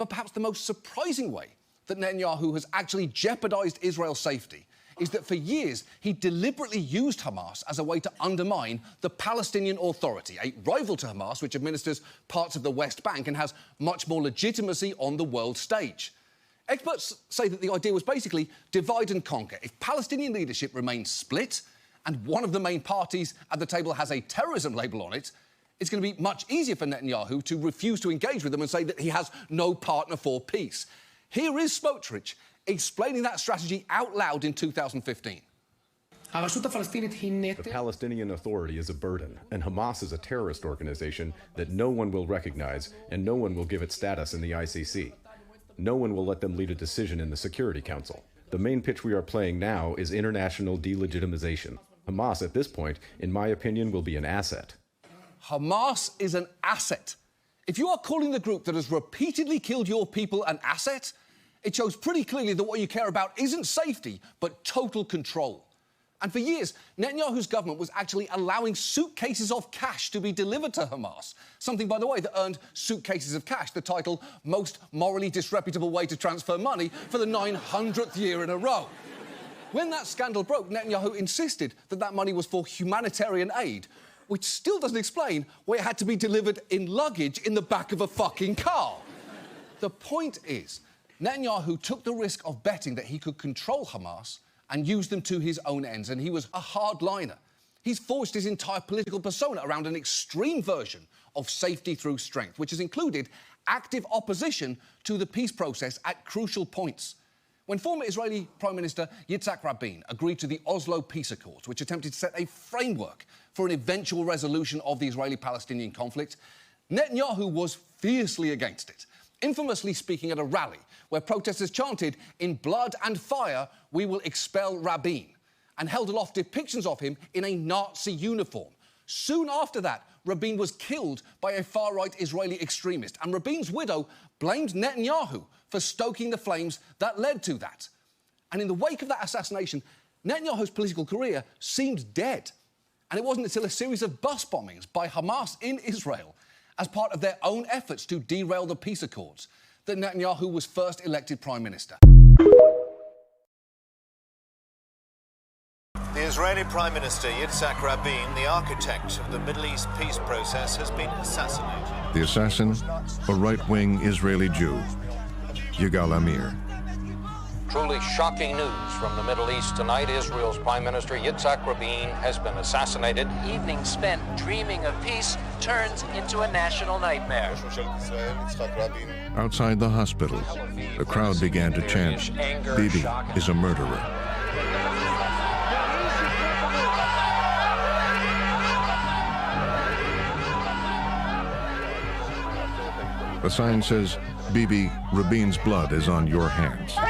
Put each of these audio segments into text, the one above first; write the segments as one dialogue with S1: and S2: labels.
S1: But perhaps the most surprising way that Netanyahu has actually jeopardised Israel's safety is that for years he deliberately used Hamas as a way to undermine the Palestinian Authority, a rival to Hamas which administers parts of the West Bank and has much more legitimacy on the world stage. Experts say that the idea was basically divide and conquer. If Palestinian leadership remains split and one of the main parties at the table has a terrorism label on it, it's going to be much easier for Netanyahu to refuse to engage with them and say that he has no partner for peace. Here is Smotrich explaining that strategy out loud in 2015.
S2: The Palestinian Authority is a burden, and Hamas is a terrorist organization that no one will recognize and no one will give it status in the ICC. No one will let them lead a decision in the Security Council. The main pitch we are playing now is international delegitimization. Hamas, at this point, in my opinion, will be an asset.
S1: Hamas is an asset. If you are calling the group that has repeatedly killed your people an asset, it shows pretty clearly that what you care about isn't safety, but total control. And for years, Netanyahu's government was actually allowing suitcases of cash to be delivered to Hamas, something, by the way, that earned Suitcases of Cash the title Most Morally Disreputable Way to Transfer Money for the 900th year in a row. When that scandal broke, Netanyahu insisted that that money was for humanitarian aid, which still doesn't explain why it had to be delivered in luggage in the back of a fucking car. The point is, Netanyahu took the risk of betting that he could control Hamas and use them to his own ends, and he was a hardliner. He's forged his entire political persona around an extreme version of safety through strength, which has included active opposition to the peace process at crucial points. When former Israeli Prime Minister Yitzhak Rabin agreed to the Oslo Peace Accords, which attempted to set a framework for an eventual resolution of the Israeli-Palestinian conflict, Netanyahu was fiercely against it, infamously speaking at a rally where protesters chanted, "In blood and fire, we will expel Rabin," and held aloft depictions of him in a Nazi uniform. Soon after that, Rabin was killed by a far-right Israeli extremist, and Rabin's widow blamed Netanyahu for stoking the flames that led to that. And in the wake of that assassination, Netanyahu's political career seemed dead. And it wasn't until a series of bus bombings by Hamas in Israel as part of their own efforts to derail the peace accords that Netanyahu was first elected prime minister.
S3: The Israeli Prime Minister Yitzhak Rabin, the architect of the Middle East peace process, has been assassinated.
S4: The assassin, a right-wing Israeli Jew, Yigal Amir.
S5: Truly shocking news from the Middle East tonight. Israel's Prime Minister Yitzhak Rabin has been assassinated.
S6: Evening spent dreaming of peace turns into a national nightmare.
S4: Outside the hospital, the crowd began to chant, "Bibi is a murderer." The sign says, "Bibi, Rabin's blood is on your hands."
S5: An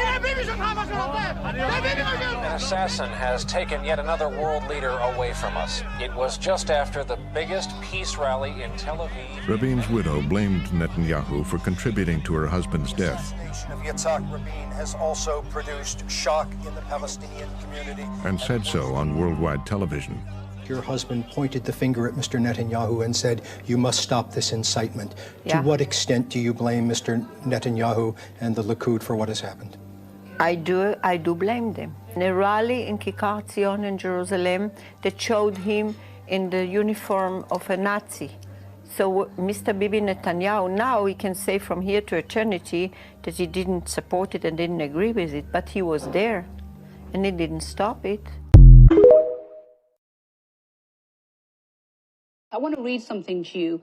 S5: assassin has taken yet another world leader away from us. It was just after the biggest peace rally in Tel Aviv.
S4: Rabin's widow blamed Netanyahu for contributing to her husband's death.
S7: The assassination of Yitzhak Rabin has also produced shock in the Palestinian community.
S4: And said so on worldwide television.
S7: Your husband pointed the finger at Mr. Netanyahu and said, "You must stop this incitement."
S8: Yeah.
S7: To what extent do you blame Mr. Netanyahu and the Likud for what has happened?
S8: I do blame them. In a rally in Kikar Zion in Jerusalem that showed him in the uniform of a Nazi. So Mr. Bibi Netanyahu, now he can say from here to eternity that he didn't support it and didn't agree with it, but he was there and he didn't stop it.
S9: I want to read something to you.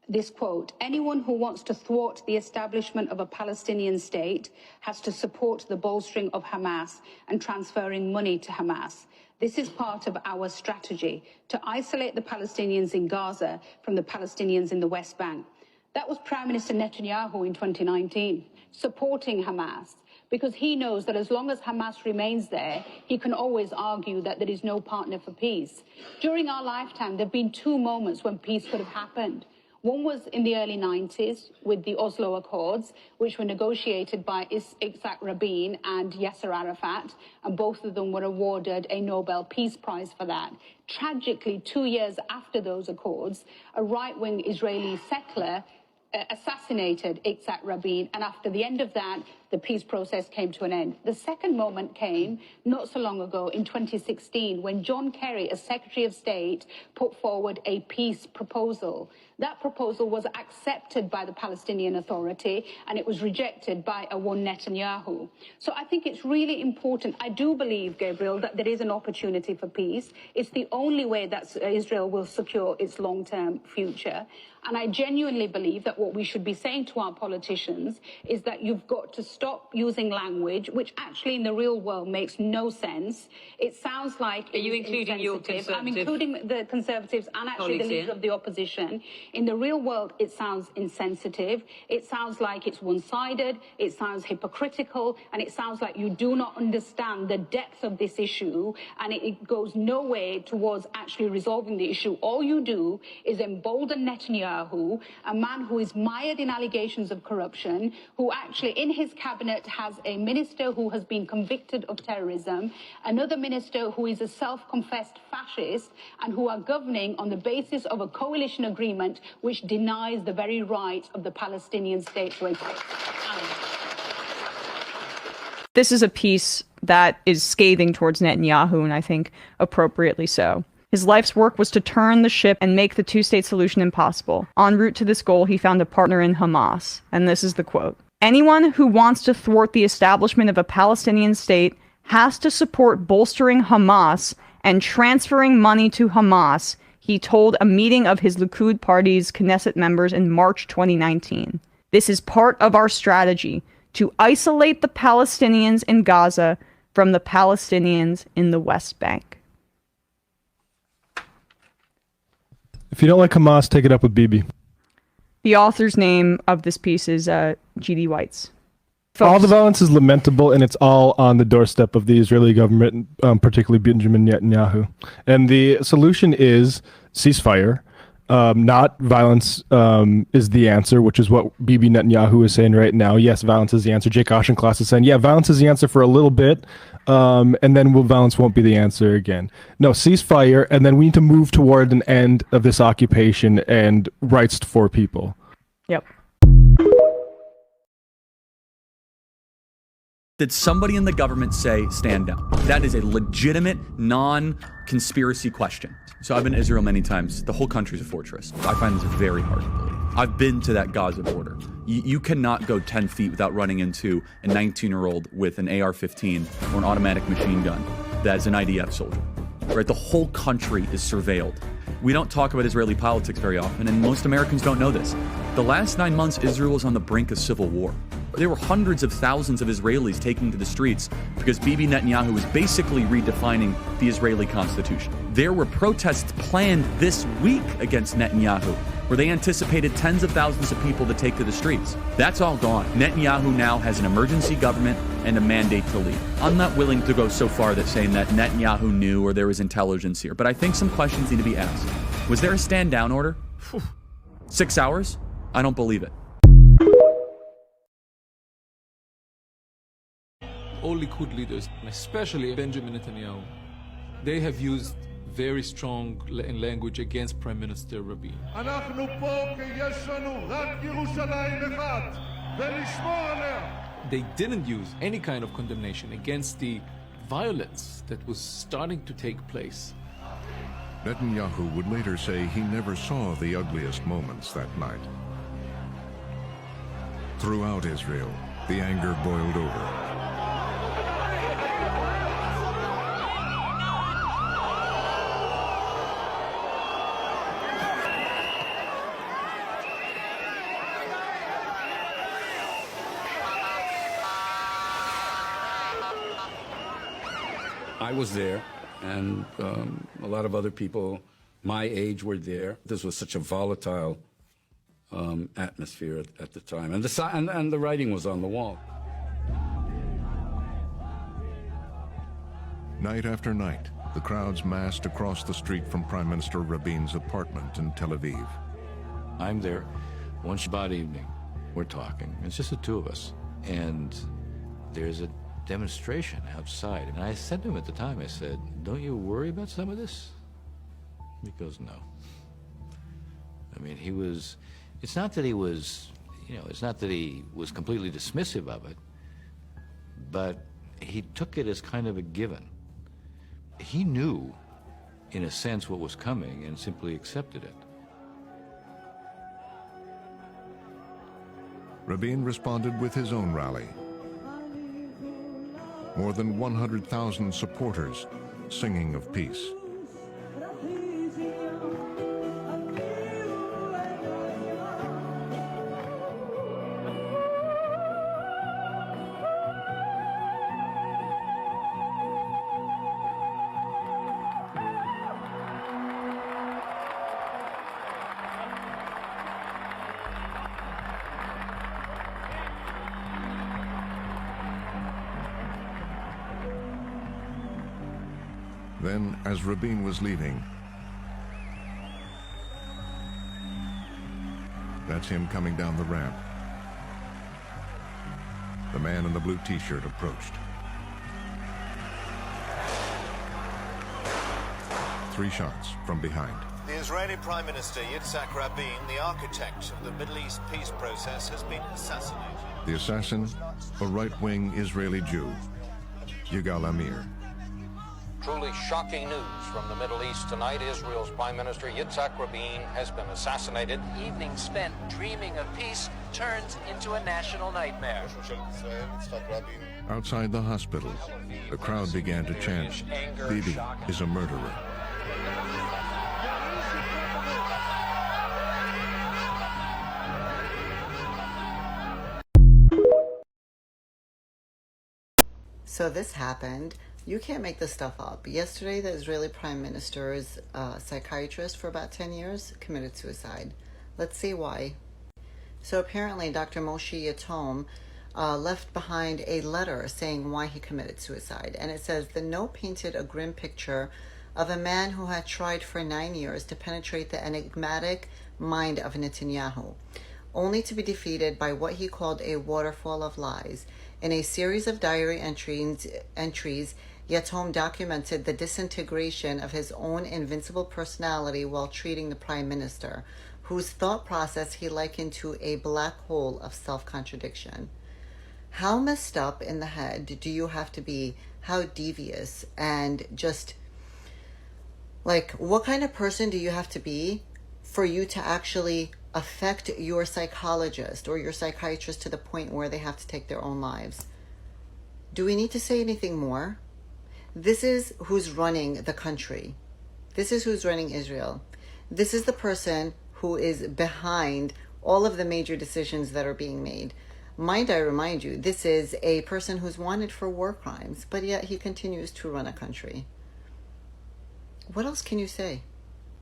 S9: This quote: "Anyone who wants to thwart the establishment of a Palestinian state has to support the bolstering of Hamas and transferring money to Hamas. This is part of our strategy to isolate the Palestinians in Gaza from the Palestinians in the West Bank." That was Prime Minister Netanyahu in 2019, supporting Hamas, because he knows that as long as Hamas remains there, he can always argue that there is no partner for peace. During our lifetime, there have been two moments when peace could have happened. One was in the early 90s with the Oslo Accords, which were negotiated by Yitzhak Rabin and Yasser Arafat, and both of them were awarded a Nobel Peace Prize for that. Tragically, 2 years after those accords, a right-wing Israeli settler assassinated Yitzhak Rabin, and after the end of that, the peace process came to an end. The second moment came not so long ago in 2016 when John Kerry, as Secretary of State, put forward a peace proposal. That proposal was accepted by the Palestinian Authority and it was rejected by one Netanyahu. So I think it's really important. I do believe, Gabriel, that there is an opportunity for peace. It's the only way that Israel will secure its long-term future. And I genuinely believe that what we should be saying to our politicians is that you've got to stop using language which actually in the real world makes no sense. It sounds like...
S10: Are you including your Conservative?
S9: I'm including the Conservatives and actually the leader of the opposition. In the real world, it sounds insensitive. It sounds like it's one-sided. It sounds hypocritical. And it sounds like you do not understand the depth of this issue. And it goes no way towards actually resolving the issue. All you do is embolden Netanyahu, a man who is mired in allegations of corruption, who actually in his cabinet has a minister who has been convicted of terrorism, another minister who is a self-confessed fascist, and who are governing on the basis of a coalition agreement which denies the very right of the Palestinian state to exist.
S11: This is a piece that is scathing towards Netanyahu, and I think appropriately so. His life's work was to turn the ship and make the two-state solution impossible. En route to this goal, he found a partner in Hamas. And this is the quote. "Anyone who wants to thwart the establishment of a Palestinian state has to support bolstering Hamas and transferring money to Hamas," he told a meeting of his Likud party's Knesset members in March 2019. "This is part of our strategy to isolate the Palestinians in Gaza from the Palestinians in the West Bank."
S12: If you don't like Hamas, take it up with Bibi.
S11: The author's name of this piece is G.D. Weitz.
S12: All the violence is lamentable, and it's all on the doorstep of the Israeli government, particularly Benjamin Netanyahu. And the solution is ceasefire. Not violence is the answer, which is what Bibi Netanyahu is saying right now. Yes, violence is the answer. Jake Auchincloss is saying, yeah, violence is the answer for a little bit, and then violence won't be the answer again. No, ceasefire, and then we need to move toward an end of this occupation and rights for people.
S11: Yep.
S13: Did somebody in the government say, stand down? That is a legitimate, non-conspiracy question. So I've been to Israel many times. The whole country's a fortress. I find this very hard to believe. I've been to that Gaza border. You cannot go 10 feet without running into a 19-year-old with an AR-15 or an automatic machine gun that is an IDF soldier. Right? The whole country is surveilled. We don't talk about Israeli politics very often, and most Americans don't know this. The last 9 months, Israel was on the brink of civil war. There were hundreds of thousands of Israelis taking to the streets because Bibi Netanyahu was basically redefining the Israeli constitution. There were protests planned this week against Netanyahu, where they anticipated tens of thousands of people to take to the streets. That's all gone. Netanyahu now has an emergency government and a mandate to lead. I'm not willing to go so far that saying that Netanyahu knew or there was intelligence here, but I think some questions need to be asked. Was there a stand down order? 6 hours? I don't believe it.
S14: All Likud leaders, especially Benjamin Netanyahu, they have used very strong language against Prime Minister Rabin. They didn't use any kind of condemnation against the violence that was starting to take place.
S4: Netanyahu would later say he never saw the ugliest moments that night. Throughout Israel, the anger boiled over.
S15: I was there, and a lot of other people my age were there. This was such a volatile atmosphere at the time, and the writing was on the wall.
S4: Night after night, the crowds massed across the street from Prime Minister Rabin's apartment in Tel Aviv.
S16: I'm there one Shabbat evening. We're talking. It's just the two of us, and there's a demonstration outside. And I said to him at the time, I said, don't you worry about some of this? He goes, no. I mean, he was It's not that he was, it's not that he was completely dismissive of it, but he took it as kind of a given. He knew, in a sense, what was coming and simply accepted it.
S4: Rabin responded with his own rally. More than 100,000 supporters singing of peace. Then, as Rabin was leaving, that's him coming down the ramp. The man in the blue t-shirt approached. 3 shots from behind.
S3: The Israeli Prime Minister Yitzhak Rabin, the architect of the Middle East peace process, has been assassinated.
S4: The assassin, a right-wing Israeli Jew, Yigal Amir.
S5: Truly shocking news from the Middle East tonight. Israel's Prime Minister Yitzhak Rabin has been assassinated.
S6: Evening spent dreaming of peace turns into a national nightmare.
S4: Outside the hospital, the crowd began to chant, "Bibi is a murderer."
S10: So this happened. You can't make this stuff up. Yesterday, the Israeli Prime Minister's psychiatrist for about 10 years committed suicide. Let's see why. So apparently, Dr. Moshe Yatom left behind a letter saying why he committed suicide. And it says, the note painted a grim picture of a man who had tried for 9 years to penetrate the enigmatic mind of Netanyahu, only to be defeated by what he called a waterfall of lies. In a series of diary entries, Yatom documented the disintegration of his own invincible personality while treating the prime minister, whose thought process he likened to a black hole of self-contradiction. How messed up in the head do you have to be? How devious and just, like, what kind of person do you have to be for you to actually affect your psychologist or your psychiatrist to the point where they have to take their own lives? Do we need to say anything more? This is who's running the country. This is who's running Israel. This is the person who is behind all of the major decisions that are being made. Mind I remind you, this is a person who's wanted for war crimes, but yet he continues to run a country. What else can you say?